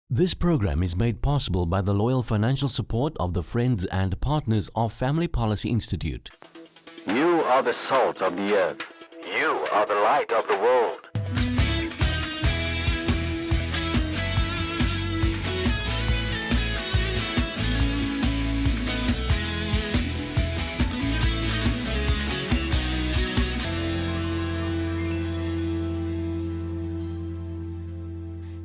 This program is made possible by the loyal financial support of the friends and partners of Family Policy Institute. You are the salt of the earth. You are the light of the world.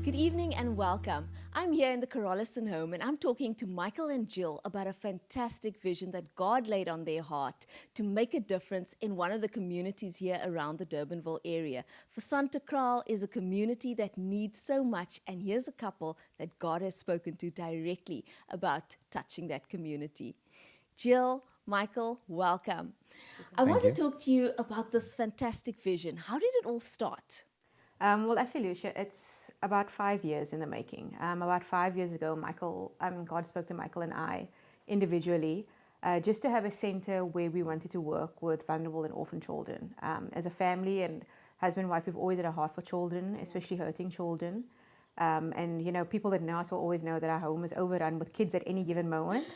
Good evening and welcome. I'm here in the Carollisen home and I'm talking to Micael and Jill about a fantastic vision that God laid on their heart to make a difference in one of the communities here around the Durbanville area. Fisantekraal is a community that needs so much, and here's a couple that God has spoken to directly about touching that community. Jill, Micael, welcome. I want to talk to you about this fantastic vision. How did it all start? Well, actually, Lucia, it's about 5 years in the making. About 5 years ago, God spoke to Micael and I individually just to have a center where we wanted to work with vulnerable and orphan children. As a family and husband and wife, we've always had a heart for children, especially hurting children. And, you know, people that know us will always know that our home is overrun with kids at any given moment.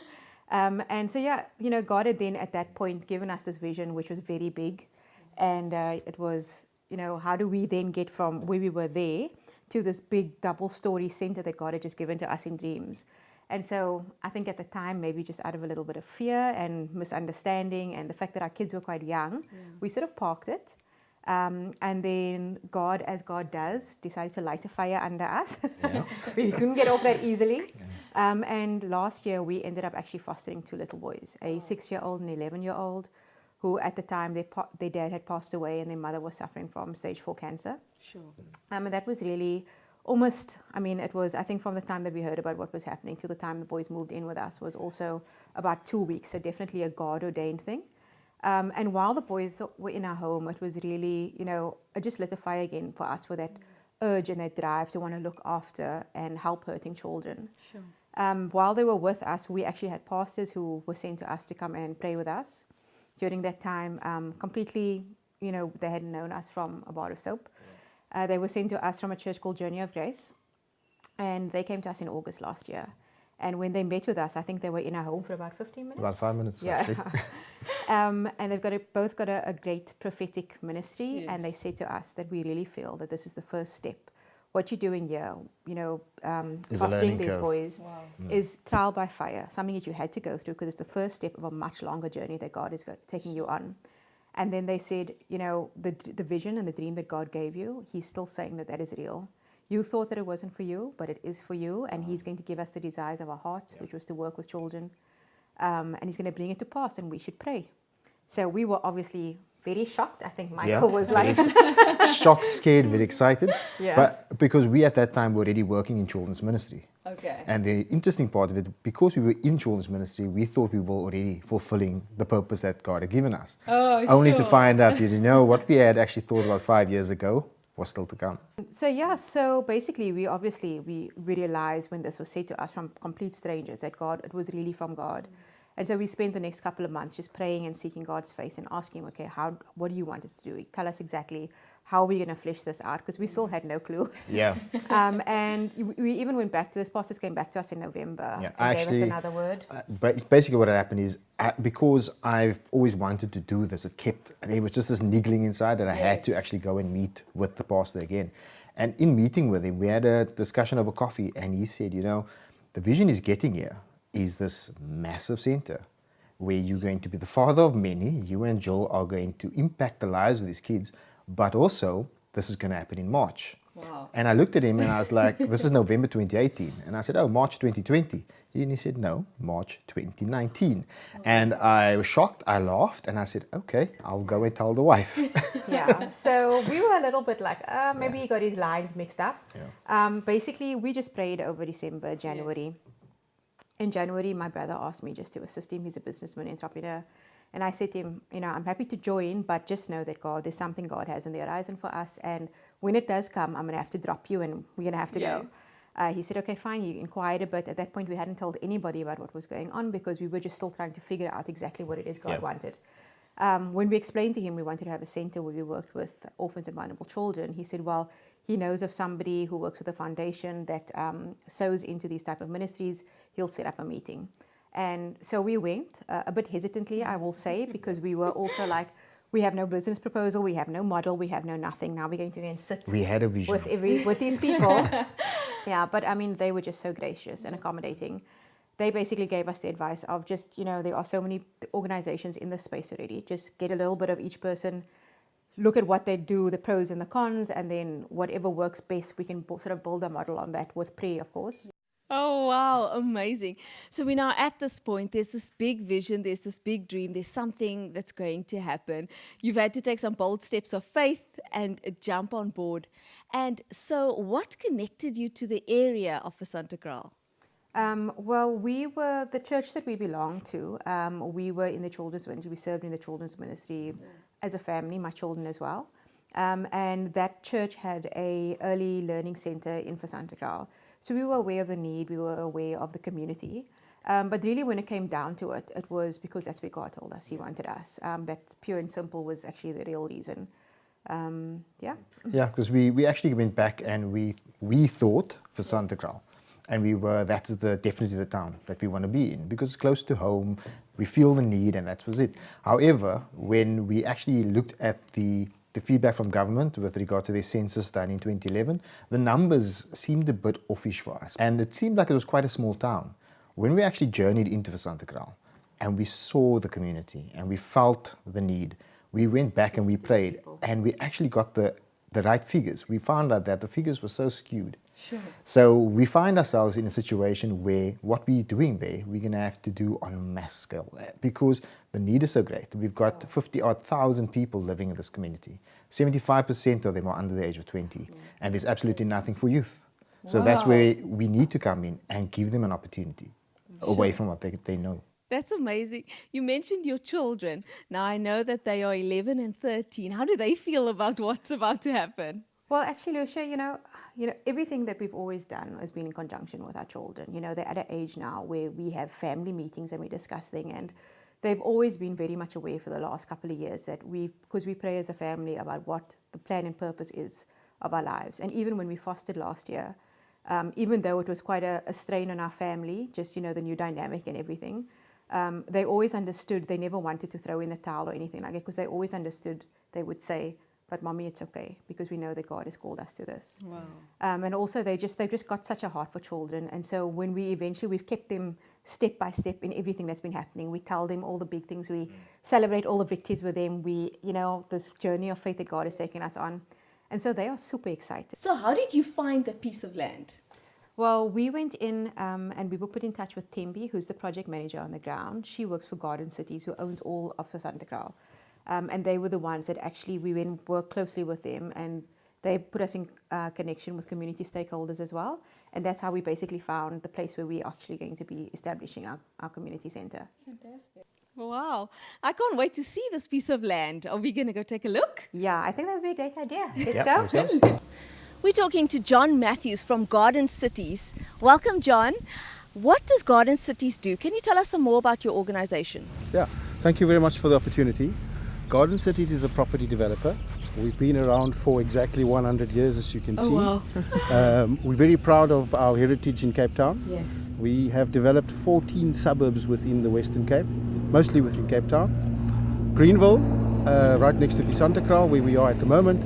And so, yeah, you know, God had then at that point given us this vision, which was very big. And it was, you know, how do we then get from where we were there to this big double-story center that God had just given to us in dreams? And so I think at the time, maybe just out of a little bit of fear and misunderstanding and the fact that our kids were quite young, we sort of parked it. And then God, as God does, decided to light a fire under us. We couldn't get off that easily. And last year, we ended up actually fostering 2 little boys, a 6-year-old and 11-year-old, who at the time their dad had passed away and their mother was suffering from stage 4 cancer. Sure. And that was really almost, it was, I think from the time that we heard about what was happening to the time the boys moved in with us was also about 2 weeks, so definitely a God-ordained thing. And while the boys were in our home, it was really, you know, it just lit a fire again for us for that urge and that drive to want to look after and help hurting children. Sure. While they were with us, we actually had pastors who were sent to us to come and pray with us. During that time, completely, you know, they hadn't known us from a bar of soap. They were sent to us from a church called Journey of Grace. And they came to us in August last year. And when they met with us, I think they were in our home for about 15 minutes. About 5 minutes, yeah. actually. And they've both got a great prophetic ministry. Yes. And they said to us that we really feel that this is the first step. What you're doing here, you know, fostering these boys is trial by fire, something that you had to go through because it's the first step of a much longer journey that God is taking you on. And then they said, you know, the vision and the dream that God gave you, He's still saying that is real. You thought that it wasn't for you, but it is for you. And He's going to give us the desires of our hearts, which was to work with children. And He's going to bring it to pass, and we should pray. So we were obviously very shocked. I think Micael was like shocked, scared, very excited. Yeah. But because we at that time were already working in children's ministry. Okay. And the interesting part of it, because we were in children's ministry, we thought we were already fulfilling the purpose that God had given us. Only to find out, you know, what we had actually thought about 5 years ago was still to come. So basically we realized when this was said to us from complete strangers that it was really from God. And so we spent the next couple of months just praying and seeking God's face and asking, okay, what do you want us to do? Tell us exactly how we're going to flesh this out, because we still had no clue. Yeah. And we even went back to this. Pastors came back to us in November Yeah, and gave us another word. But basically what happened is, because I've always wanted to do this, there was just this niggling inside that I had to actually go and meet with the pastor again. And in meeting with him, we had a discussion over coffee, and he said, you know, the vision is getting here. Is this massive center where you're going to be the father of many. You and Jill are going to impact the lives of these kids, but also this is going to happen in March. Wow. And I looked at him and I was like, this is November 2018. And I said, oh, March 2020. And he said, no, March 2019. And I was shocked. I laughed and I said, okay, I'll go and tell the wife. Yeah, so we were a little bit like, maybe he got his lines mixed up. Yeah. Basically, we just prayed over December, January. Yes. In January, my brother asked me just to assist him. He's a businessman, entrepreneur. And I said to him, you know, I'm happy to join, but just know that there's something God has in the horizon for us. And when it does come, I'm going to have to drop you and we're going to have to go. He said, okay, fine. He inquired a bit. At that point, we hadn't told anybody about what was going on because we were just still trying to figure out exactly what it is God wanted. When we explained to him we wanted to have a center where we worked with orphans and vulnerable children, he said, well, he knows of somebody who works with a foundation that sows into these type of ministries, he'll set up a meeting. And so we went, a bit hesitantly, I will say, because we were also like, we have no business proposal, we have no model, we have no nothing. Now we're going to go and sit We had a vision. with these people. Yeah, but I mean, they were just so gracious and accommodating. They basically gave us the advice of just, there are so many organizations in this space already. Just get a little bit of each person, look at what they do, the pros and the cons, and then whatever works best, we can sort of build a model on that with prayer, of course. Oh, wow, amazing. So we're now at this point, there's this big vision, there's this big dream, there's something that's going to happen. You've had to take some bold steps of faith and jump on board. And so what connected you to the area of Fisantekraal? Well, we were, the church that we belong to, we were in the children's ministry, we served in the children's ministry as a family, my children as well. And that church had a early learning center in Fisantekraal. So we were aware of the need, we were aware of the community. But really when it came down to it, it was because that's where God told us He wanted us. That pure and simple was actually the real reason. Yeah, because we actually went back and we thought Fisantekraal. And that's definitely the town that we want to be in because it's close to home, we feel the need, and that was it. However, when we actually looked at the feedback from government with regard to their census done in 2011, the numbers seemed a bit offish for us. And it seemed like it was quite a small town. When we actually journeyed into Fisantekraal and we saw the community and we felt the need, we went back and we prayed and we actually got the right figures. We found out that the figures were so skewed. Sure. So we find ourselves in a situation where what we're doing there, we're going to have to do on a mass scale because the need is so great. We've got 50,000 people living in this community. 75% of them are under the age of 20, and there's absolutely nothing for youth. So that's where we need to come in and give them an opportunity away from what they know. That's amazing. You mentioned your children. Now I know that they are 11 and 13. How do they feel about what's about to happen? Well, actually, Lucia, everything that we've always done has been in conjunction with our children. They're at an age now where we have family meetings and we discuss things, and they've always been very much aware for the last couple of years that because we pray as a family about what the plan and purpose is of our lives. And even when we fasted last year, even though it was quite a strain on our family, just, the new dynamic and everything, they always understood. They never wanted to throw in the towel or anything like it because they always understood. They would say, but mommy, it's okay because we know that God has called us to this. Wow. And also they've just got such a heart for children. And so when we've kept them step by step in everything that's been happening. We tell them all the big things. We celebrate all the victories with them. This journey of faith that God has taken us on. And so they are super excited. So how did you find the piece of land? Well, we went in and we were put in touch with Tembi, who's the project manager on the ground. She works for Garden Cities, who owns all of Fisantekraal. And they were the ones that actually we went and worked closely with them, and they put us in connection with community stakeholders as well. And that's how we basically found the place where we're actually going to be establishing our community centre. Fantastic. Wow. I can't wait to see this piece of land. Are we going to go take a look? Yeah, I think that would be a great idea. Let's go. We're talking to John Matthews from Garden Cities. Welcome, John. What does Garden Cities do? Can you tell us some more about your organization? Yeah, thank you very much for the opportunity. Garden Cities is a property developer. We've been around for exactly 100 years, as you can see. Wow. We're very proud of our heritage in Cape Town. Yes. We have developed 14 suburbs within the Western Cape, mostly within Cape Town. Greenville, right next to Fisantekraal, where we are at the moment,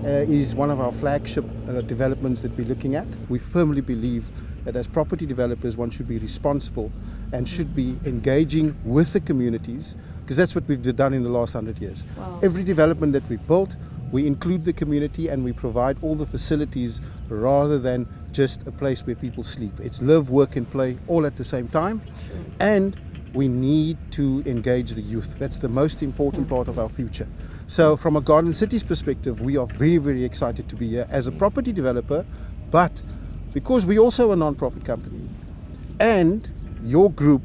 is one of our flagship developments that we're looking at. We firmly believe that as property developers, one should be responsible and should be engaging with the communities, because that's what we've done in the last 100 years. Wow. Every development that we've built, we include the community and we provide all the facilities rather than just a place where people sleep. It's live, work and play all at the same time. And we need to engage the youth. That's the most important part of our future. So from a Garden Cities perspective, we are very, very excited to be here as a property developer, but because we also a non-profit company and your group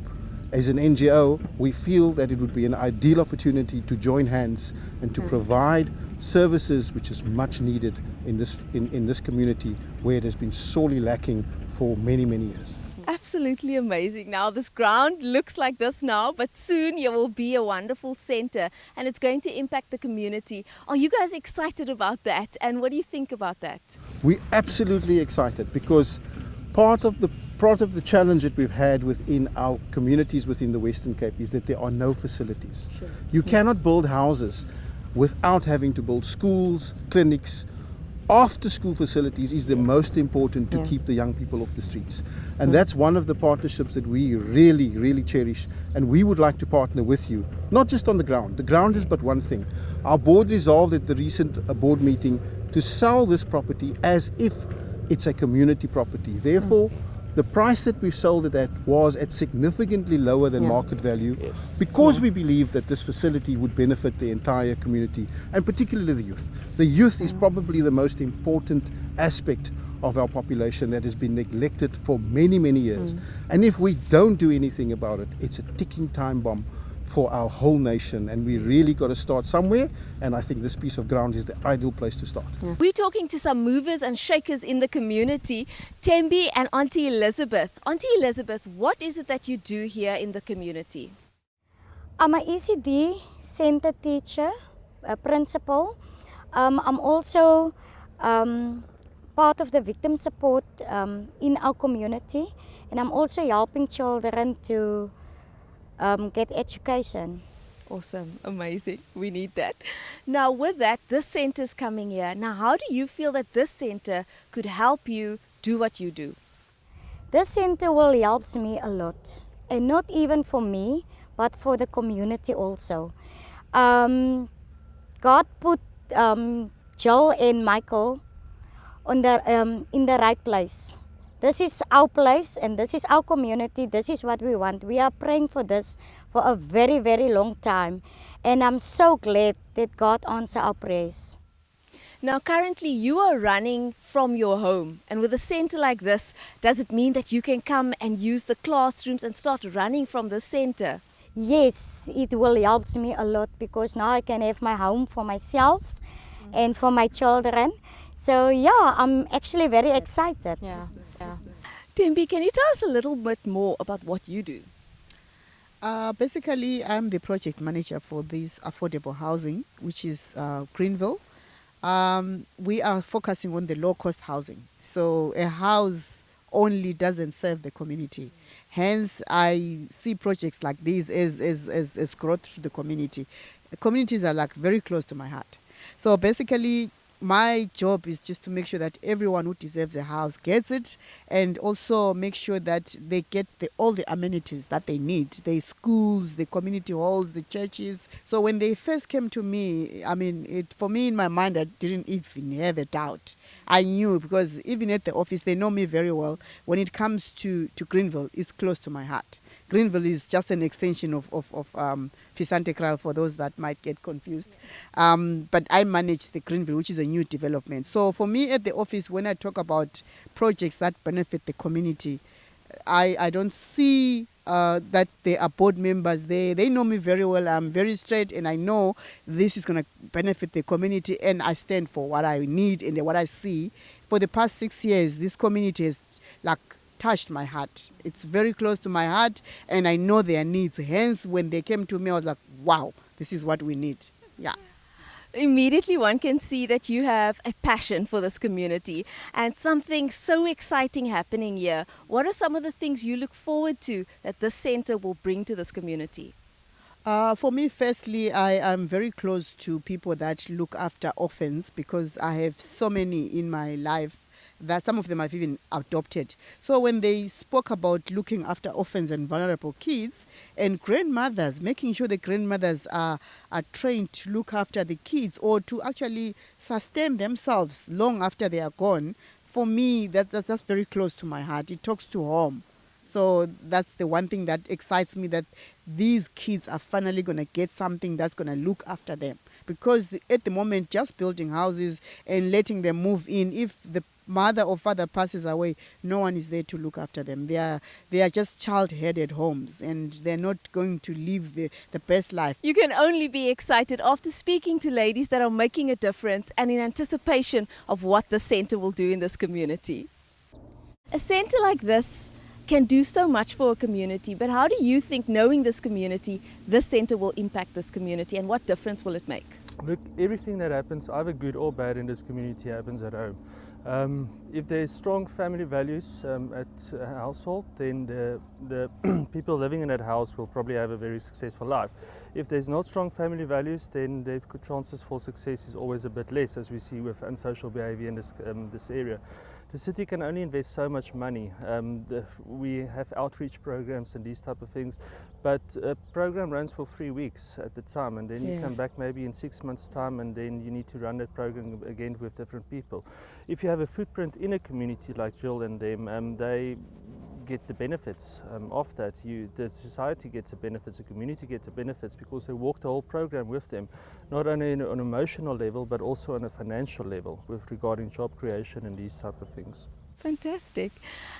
as an NGO, we feel that it would be an ideal opportunity to join hands and to provide services which is much needed in this community where it has been sorely lacking for many, many years. Absolutely amazing. Now, this ground looks like this now, but soon you will be a wonderful center and it's going to impact the community. Are you guys excited about that? And what do you think about that? We're absolutely excited because part of the challenge that we've had within our communities within the Western Cape is that there are no facilities. Sure. You cannot build houses without having to build schools, clinics. After school facilities is the most important to keep the young people off the streets. And that's one of the partnerships that we really, really cherish. And we would like to partner with you, not just on the ground. The ground is but one thing. Our board resolved at the recent board meeting to sell this property as if it's a community property. Therefore, the price that we sold it at was at significantly lower than market value because we believe that this facility would benefit the entire community and particularly the youth. The youth is probably the most important aspect of our population that has been neglected for many, many years. And if we don't do anything about it, it's a ticking time bomb for our whole nation, and we really got to start somewhere, and I think this piece of ground is the ideal place to start. We're talking to some movers and shakers in the community, Tembi and Auntie Elizabeth. Auntie Elizabeth, what is it that you do here in the community? I'm an ECD center teacher, a principal. I'm also part of the victim support in our community, and I'm also helping children to get education. Awesome, amazing. We need that. Now, with that, this center is coming here. Now, how do you feel that this center could help you do what you do? This center will help me a lot, and not even for me, but for the community also. God put Jill and Micael on in the right place. This is our place and this is our community. This is what we want. We are praying for this for a very, very long time. And I'm so glad that God answered our prayers. Now, currently you are running from your home. And with a center like this, does it mean that you can come and use the classrooms and start running from the center? Yes, it will help me a lot because now I can have my home for myself and for my children. So yeah, I'm actually very excited. Yeah. Tembi, can you tell us a little bit more about what you do? Basically, I'm the project manager for this affordable housing, which is Greenville. We are focusing on the low-cost housing. So a house only doesn't serve the community. Hence, I see projects like these as growth to the community. The communities are like very close to my heart. So basically, my job is just to make sure that everyone who deserves a house gets it, and also make sure that they get all the amenities that they need, the schools, the community halls, the churches. So when they first came to me, I mean, for me in my mind, I didn't even have a doubt. I knew, because even at the office, they know me very well. When it comes to Greenville, it's close to my heart. Greenville is just an extension of Fisantekraal, for those that might get confused. But I manage the Greenville, which is a new development. So for me at the office, when I talk about projects that benefit the community, I don't see that there are board members there. They know me very well. I'm very straight, and I know this is going to benefit the community, and I stand for what I need and what I see. For the past 6 years, this community has touched my heart. It's very close to my heart, and I know their needs. Hence, when they came to me, I was like, wow, this is what we need. Yeah. Immediately one can see that you have a passion for this community and something so exciting happening here. What are some of the things you look forward to that this center will bring to this community? For me, firstly, I am very close to people that look after orphans, because I have so many in my life that some of them I've even adopted. So when they spoke about looking after orphans and vulnerable kids and grandmothers, making sure the grandmothers are trained to look after the kids or to actually sustain themselves long after they are gone, for me, that's very close to my heart. It talks to home. So that's the one thing that excites me, that these kids are finally going to get something that's going to look after them. Because at the moment, just building houses and letting them move in, if the mother or father passes away, no one is there to look after them. They are just child-headed homes, and they're not going to live the best life. You can only be excited after speaking to ladies that are making a difference and in anticipation of what the center will do in this community. A center like this can do so much for a community, but how do you think, knowing this community, this centre will impact this community, and what difference will it make? Look, everything that happens, either good or bad in this community, happens at home. If there's strong family values at a household, then the people living in that house will probably have a very successful life. If there's not strong family values, then the chances for success is always a bit less, as we see with unsocial behavior in this area. The city can only invest so much money. We have outreach programs and these type of things, but a program runs for 3 weeks at the time, and then you come back maybe in 6 months' time, and then you need to run that program again with different people. If you have a footprint in a community like Jill and them, they get the benefits of that. The society gets the benefits, the community gets the benefits, because they walk the whole program with them, not only on an emotional level but also on a financial level with regarding job creation and these type of things. Fantastic.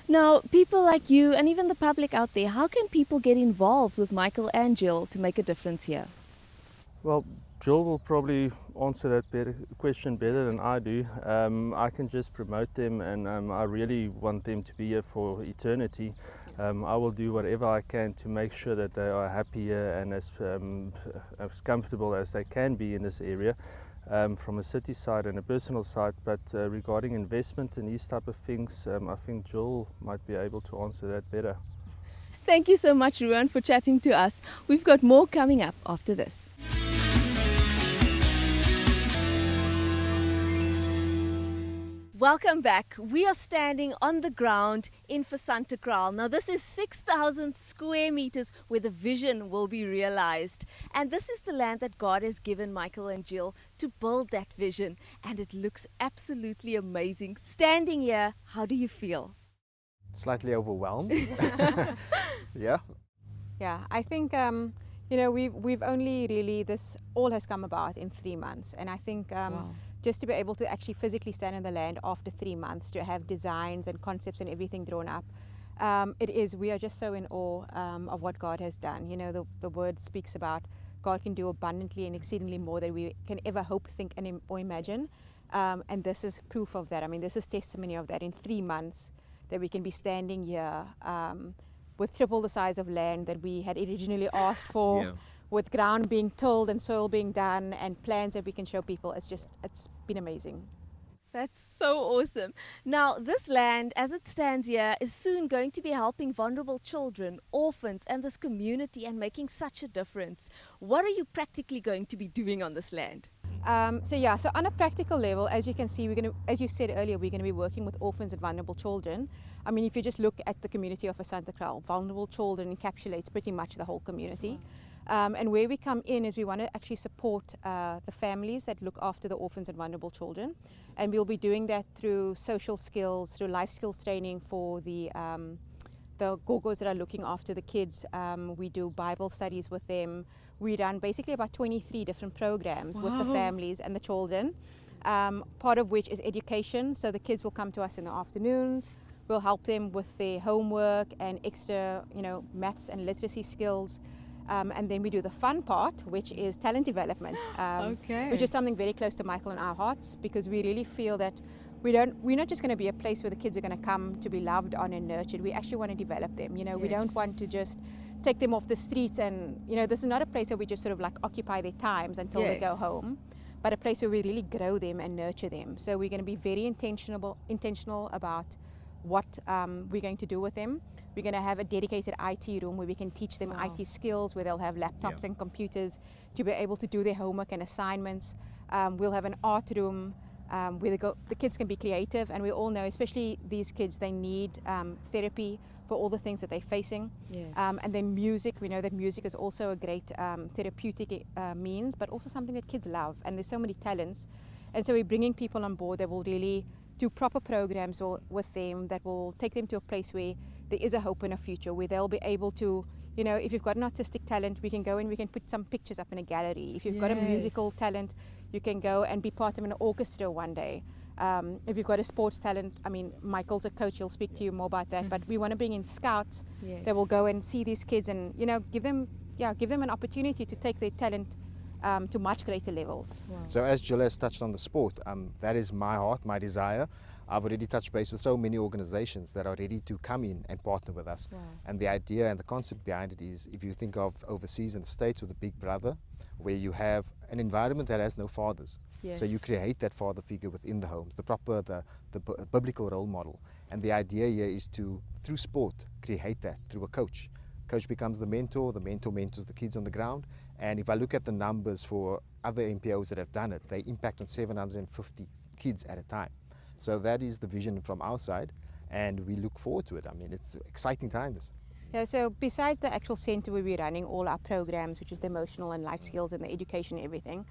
Now, people like you and even the public out there, how can people get involved with Micael and Jill to make a difference here? Well, Jill will probably answer that question better than I do. I can just promote them, and I really want them to be here for eternity. I will do whatever I can to make sure that they are happy here and as comfortable as they can be in this area, from a city side and a personal side. But regarding investment and these type of things, I think Jill might be able to answer that better. Thank you so much, Ruan, for chatting to us. We've got more coming up after this. Welcome back. We are standing on the ground in Fisantekraal. Now, this is 6,000 square meters where the vision will be realized. And this is the land that God has given Micael and Jill to build that vision. And it looks absolutely amazing. Standing here, how do you feel? Slightly overwhelmed. Yeah. Yeah, I think we've only really, this all has come about in 3 months, and I think just to be able to actually physically stand in the land after 3 months, to have designs and concepts and everything drawn up, we are just so in awe of what God has done. You know, the word speaks about God can do abundantly and exceedingly more than we can ever hope, think, or imagine, and this is proof of that. I mean, this is testimony of that. In 3 months, that we can be standing here with triple the size of land that we had originally asked for, with ground being tilled and soil being done and plans that we can show people. It's been amazing. That's so awesome. Now, this land, as it stands here, is soon going to be helping vulnerable children, orphans, and this community, and making such a difference. What are you practically going to be doing on this land? So on a practical level, as you can see, as you said earlier, we're going to be working with orphans and vulnerable children. I mean, if you just look at the community of Fisantekraal, vulnerable children encapsulates pretty much the whole community. And where we come in is we want to actually support the families that look after the orphans and vulnerable children. And we'll be doing that through social skills, through life skills training for the gogos that are looking after the kids. We do Bible studies with them. We run basically about 23 different programs with the families and the children, part of which is education. So the kids will come to us in the afternoons. We'll help them with their homework and extra, maths and literacy skills. And then we do the fun part, which is talent development, which is something very close to Micael and our hearts, because we really feel that we're not just going to be a place where the kids are going to come to be loved on and nurtured. We actually want to develop them. We don't want to just take them off the streets, and this is not a place where we just sort of like occupy their times until they go home, but a place where we really grow them and nurture them. So we're going to be very intentional about what we're going to do with them. We're going to have a dedicated IT room where we can teach them IT skills, where they'll have laptops and computers to be able to do their homework and assignments. We'll have an art room where the kids can be creative, and we all know, especially these kids, they need therapy for all the things that they're facing. And then music, we know that music is also a great therapeutic means, but also something that kids love, and there's so many talents. And so we're bringing people on board that will really do proper programs with them that will take them to a place where there is a hope and a future, where they'll be able to, if you've got an artistic talent, we can go and we can put some pictures up in a gallery. If you've got a musical talent, you can go and be part of an orchestra one day. If you've got a sports talent, I mean, Michael's a coach, he'll speak to you more about that, but we want to bring in scouts that will go and see these kids and, give them an opportunity to take their talent to much greater levels. So as Jill has touched on the sport, that is my heart, my desire. I've already touched base with so many organizations that are ready to come in and partner with us. And the idea and the concept behind it is, if you think of overseas in the States with a big brother, where you have an environment that has no fathers. So you create that father figure within the homes, the biblical role model. And the idea here is to, through sport, create that through a coach. Coach becomes the mentor mentors the kids on the ground. And if I look at the numbers for other NPOs that have done it, they impact on 750 kids at a time. So that is the vision from our side, and we look forward to it. I mean, it's exciting times. Yeah, so besides the actual center where we're running all our programs, which is the emotional and life skills and the education and everything,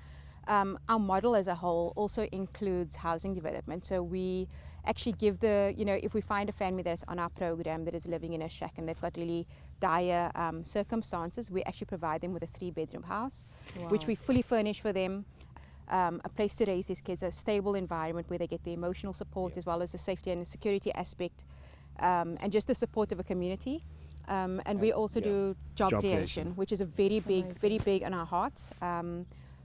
our model as a whole also includes housing development. So we actually give if we find a family that's on our program that is living in a shack and they've got really dire circumstances, we actually provide them with a 3-bedroom house, which we fully furnish for them. A place to raise these kids, a stable environment where they get the emotional support as well as the safety and the security aspect, and just the support of a community. And we also do job creation, which is a very big on our hearts.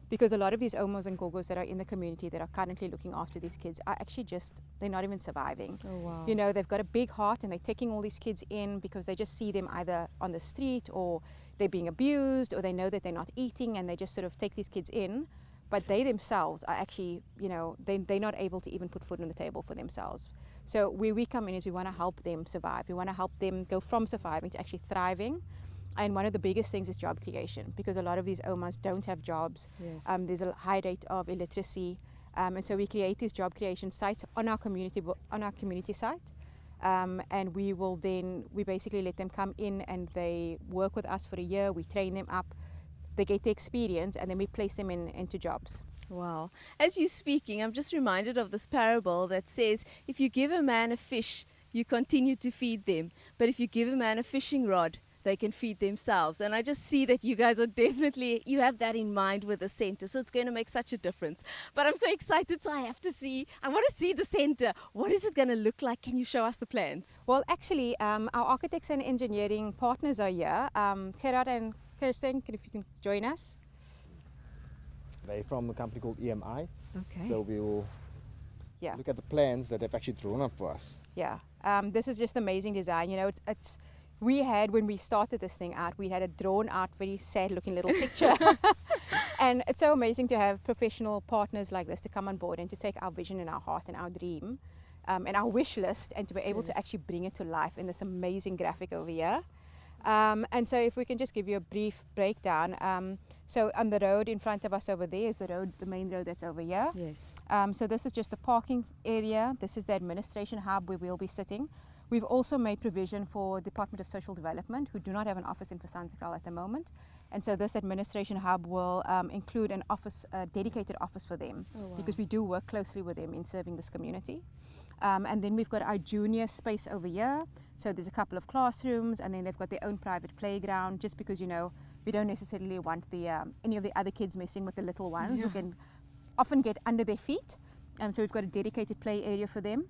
Because a lot of these omos and gogos that are in the community that are currently looking after these kids are actually they're not even surviving. You know, they've got a big heart and they're taking all these kids in because they just see them either on the street or they're being abused or they know that they're not eating and they just sort of take these kids in. But they themselves are actually, they're not able to even put food on the table for themselves. So where we come in is we want to help them survive. We want to help them go from surviving to actually thriving. And one of the biggest things is job creation, because a lot of these omas don't have jobs. There's a high rate of illiteracy. And so we create these job creation sites on our community site. And we basically let them come in and they work with us for a year. We train them up. They get the experience and then we place them into jobs. Wow. As you're speaking, I'm just reminded of this parable that says, if you give a man a fish, you continue to feed them. But if you give a man a fishing rod, they can feed themselves. And I just see that you guys you have that in mind with the center. So it's going to make such a difference. But I'm so excited, so I want to see the center. What is it going to look like? Can you show us the plans? Well, actually, our architects and engineering partners are here. Gerard and Kirsten, if you can join us. They're from a company called EMI. Okay. So we will look at the plans that they've actually drawn up for us. Yeah. This is just amazing design. You know, when we started this thing out, we had a drawn out, very sad looking little picture. And it's so amazing to have professional partners like this to come on board and to take our vision and our heart and our dream and our wish list and to be able to actually bring it to life in this amazing graphic over here. And so if we can just give you a brief breakdown. So on the road in front of us over there is the main road that's over here. Yes. So this is just the parking area. This is the administration hub where we'll be sitting. We've also made provision for Department of Social Development, who do not have an office in Fisantekraal at the moment. And so this administration hub will include an office, a dedicated office for them, because we do work closely with them in serving this community. And then we've got our junior space over here. So there's a couple of classrooms, and then they've got their own private playground, just because, we don't necessarily want any of the other kids messing with the little ones who can often get under their feet. So we've got a dedicated play area for them.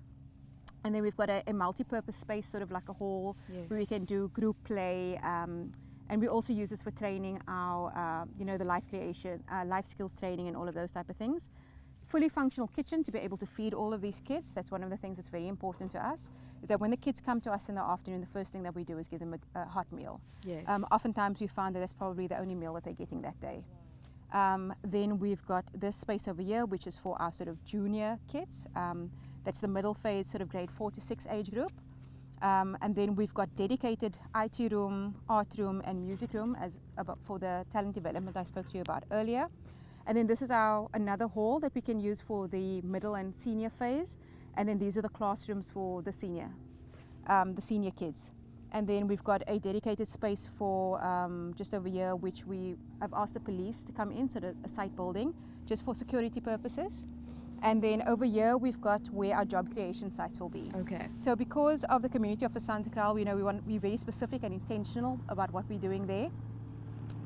And then we've got a multi-purpose space, sort of like a hall, where we can do group play. And we also use this for training our, the life creation, life skills training and all of those type of things. Fully functional kitchen to be able to feed all of these kids. That's one of the things that's very important to us, is that when the kids come to us in the afternoon, the first thing that we do is give them a hot meal. Yes. Oftentimes we find that that's probably the only meal that they're getting that day. Then we've got this space over here, which is for our sort of junior kids. That's the middle phase, sort of grade 4 to 6 age group. And then we've got dedicated IT room, art room, and music room for the talent development I spoke to you about earlier. And then this is another hall that we can use for the middle and senior phase. And then these are the classrooms for the senior kids. And then we've got a dedicated space for just over here, which we have asked the police to come in, so a site building, just for security purposes. And then over here, we've got where our job creation sites will be. Okay. So because of the community of Fisantekraal, we want to be very specific and intentional about what we're doing there.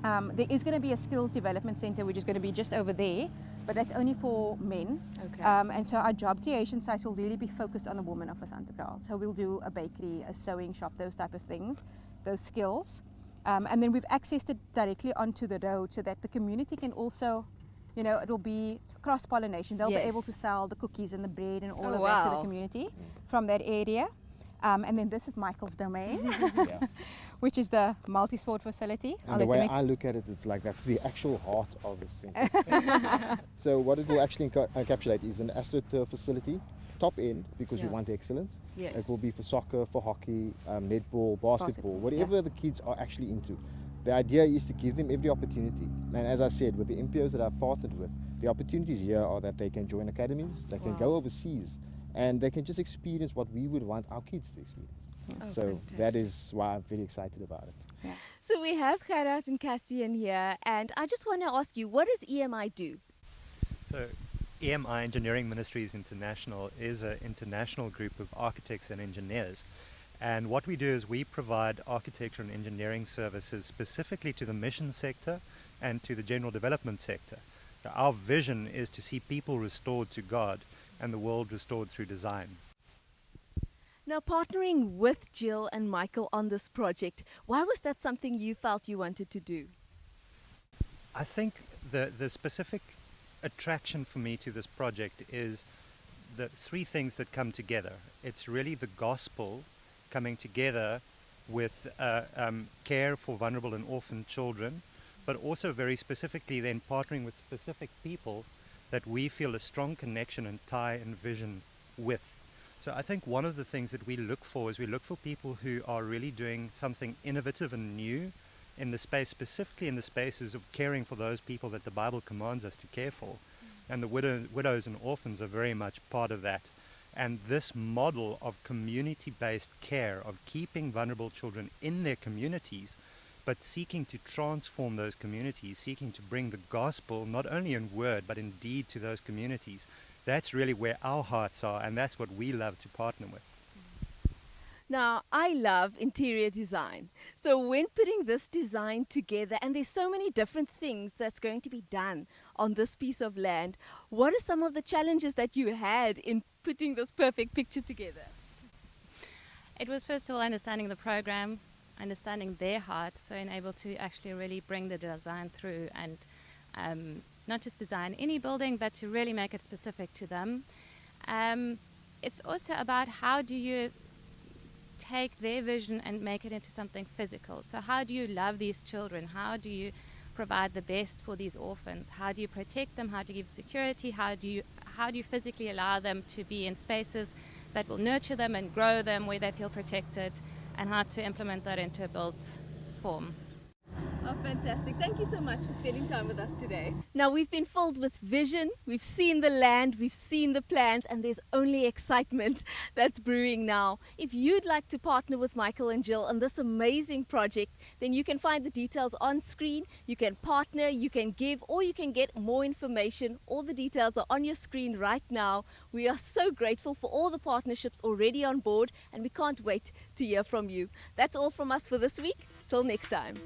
There is going to be a skills development center, which is going to be just over there, but that's only for men. Okay. And so our job creation sites will really be focused on the women of Fisantekraal. So we'll do a bakery, a sewing shop, those type of things, those skills. And then we've accessed it directly onto the road so that the community can also, you know, it'll be cross-pollination. They'll be able to sell the cookies and the bread and all of that to the community from that area. And then this is Michael's domain, which is the multi-sport facility. And the way I look at it, it's like that's the actual heart of this thing. So what it will actually encapsulate is an AstroTurf facility, top end, because we want excellence. It will be for soccer, for hockey, netball, basketball, whatever the kids are actually into. The idea is to give them every opportunity. And as I said, with the MPOs that I've partnered with, the opportunities here are that they can join academies, they can go overseas, and they can just experience what we would want our kids to experience. So that is why I'm very excited about it. So we have Gerard and Castian here, and I just want to ask you, what does EMI do? So EMI, Engineering Ministries International, is an international group of architects and engineers. And what we do is we provide architecture and engineering services specifically to the mission sector and to the general development sector. So our vision is to see people restored to God and the world restored through design. Now, partnering with Jill and Michael on this project, why was that something you felt you wanted to do? I think the specific attraction for me to this project is the three things that come together. It's really the gospel coming together with care for vulnerable and orphan children, but also very specifically then partnering with specific people that we feel a strong connection and tie and vision with. So I think one of the things that we look for is we look for people who are really doing something innovative and new in the space, specifically in the spaces of caring for those people that the Bible commands us to care for. And the widows and orphans are very much part of that. And this model of community-based care, of keeping vulnerable children in their communities, but seeking to transform those communities, seeking to bring the gospel, not only in word, but in deed to those communities, that's really where our hearts are, and that's what we love to partner with. Now, I love interior design. So when putting this design together, and there's so many different things that's going to be done on this piece of land, what are some of the challenges that you had in putting this perfect picture together? It was first of all understanding the program, understanding their heart, so being able to actually really bring the design through and not just design any building, but to really make it specific to them. It's also about how do you take their vision and make it into something physical. So how do you love these children? How do you provide the best for these orphans? How do you protect them? How do you give security? How do you physically allow them to be in spaces that will nurture them and grow them where they feel protected, and how to implement that into a built form? Oh, fantastic. Thank you so much for spending time with us today. Now, we've been filled with vision, we've seen the land, we've seen the plans, and there's only excitement that's brewing now. If you'd like to partner with Micael and Jill on this amazing project, then you can find the details on screen. You can partner, you can give, or you can get more information. All the details are on your screen right now. We are so grateful for all the partnerships already on board, and we can't wait to hear from you. That's all from us for this week. Till next time.